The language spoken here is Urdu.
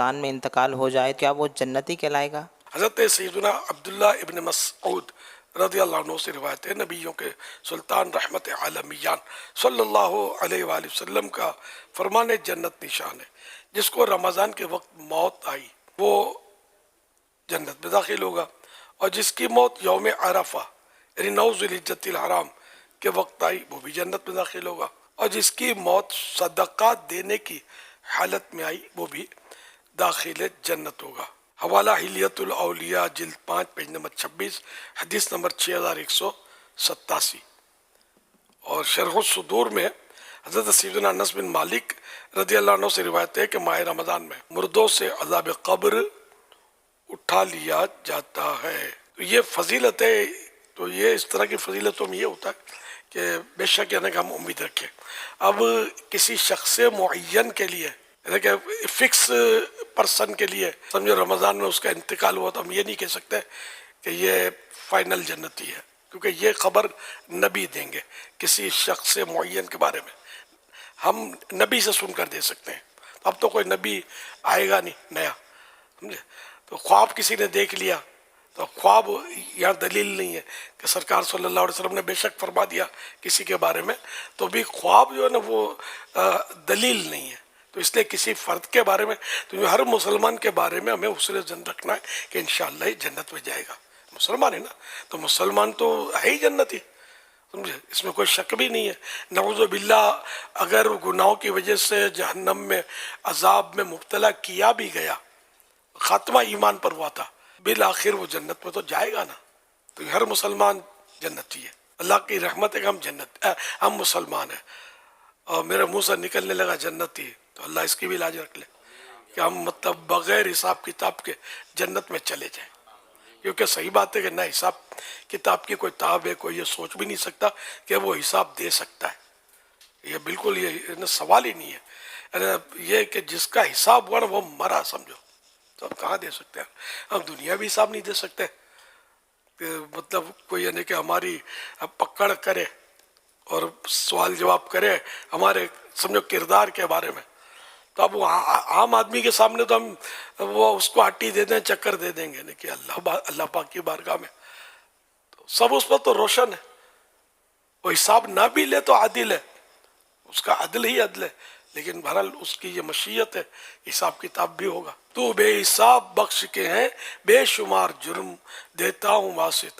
رمضان میں انتقال ہو جائے کیا وہ جنتی کہلائے گا؟ حضرت سیدنا عبداللہ ابن مسعود رضی اللہ عنہ سے روایت ہے، نبیوں کے سلطان رحمت عالمیان صلی اللہ علیہ وآلہ وسلم کا فرمان جنت نشان ہے، جس کو رمضان کے وقت موت آئی وہ جنت میں داخل ہوگا، اور جس کی موت یوم عرفہ یعنی 9 ذی الحجۃ الحرام کے وقت آئی وہ بھی جنت میں داخل ہوگا، اور جس کی موت صدقات دینے کی حالت میں آئی وہ بھی داخل جنت ہوگا۔ حوالہ حلیت الاولیاء جلد 5 پیج نمبر 26 حدیث نمبر 6187۔ اور شرح الصدور میں حضرت سیدنا انس بن مالک رضی اللہ عنہ سے روایت ہے کہ ماہ رمضان میں مردوں سے عذاب قبر اٹھا لیا جاتا ہے۔ تو یہ فضیلت ہے، تو یہ اس طرح کی فضیلتوں میں یہ ہوتا ہے کہ بے شک یعنی کہ ہم امید رکھیں۔ اب کسی شخص معین کے لیے یعنی کہ فکس پرسن کے لیے سمجھو رمضان میں اس کا انتقال ہوا تو ہم یہ نہیں کہہ سکتے کہ یہ فائنل جنتی ہے، کیونکہ یہ خبر نبی دیں گے کسی شخص معین کے بارے میں، ہم نبی سے سن کر دے سکتے ہیں۔ اب تو کوئی نبی آئے گا نہیں نیا، سمجھے؟ تو خواب کسی نے دیکھ لیا تو خواب یہاں دلیل نہیں ہے کہ سرکار صلی اللہ علیہ وسلم نے بے شک فرما دیا کسی کے بارے میں، تو بھی خواب جو ہے نا وہ دلیل نہیں ہے۔ تو اس لیے کسی فرد کے بارے میں، تو ہر مسلمان کے بارے میں ہمیں حسن ظن رکھنا ہے کہ انشاءاللہ یہ جنت میں جائے گا، مسلمان ہے نا، تو مسلمان تو ہے ہی جنتی، سمجھے؟ اس میں کوئی شک بھی نہیں ہے۔ نعوذ باللہ اگر گناہوں کی وجہ سے جہنم میں عذاب میں مبتلا کیا بھی گیا، خاتمہ ایمان پر ہوا تھا، بالآخر وہ جنت میں تو جائے گا نا۔ تو ہر مسلمان جنتی ہے، اللہ کی رحمت ہے کہ ہم مسلمان ہیں، اور میرے منہ سے نکلنے لگا جنتی، تو اللہ اس کی بھی لاج رکھ لے کہ ہم مطلب بغیر حساب کتاب کے جنت میں چلے جائیں، کیونکہ صحیح بات ہے کہ نہ حساب کتاب کی کوئی تاب ہے، کوئی یہ سوچ بھی نہیں سکتا کہ وہ حساب دے سکتا ہے، یہ بالکل یہ سوال ہی نہیں ہے۔ یہ کہ جس کا حساب ہوا نا وہ مرا سمجھو، تو ہم کہاں دے سکتے ہیں؟ ہم دنیا بھی حساب نہیں دے سکتے، مطلب کوئی یعنی کہ ہماری پکڑ کرے اور سوال جواب کرے ہمارے سمجھو کردار کے بارے میں، تو اب عام آدمی کے سامنے تو ہم وہ اس کو ہٹی دے دیں، چکر دے دیں گے کہ اللہ پاک کی بارگاہ میں تو سب اس پر تو روشن ہے، وہ حساب نہ بھی لے تو عادل ہے، اس کا عدل ہی عدل ہے، لیکن بہرحال اس کی یہ مشیت ہے، حساب کتاب بھی ہوگا۔ تو بے حساب بخش کے ہیں بے شمار جرم، دیتا ہوں واسطہ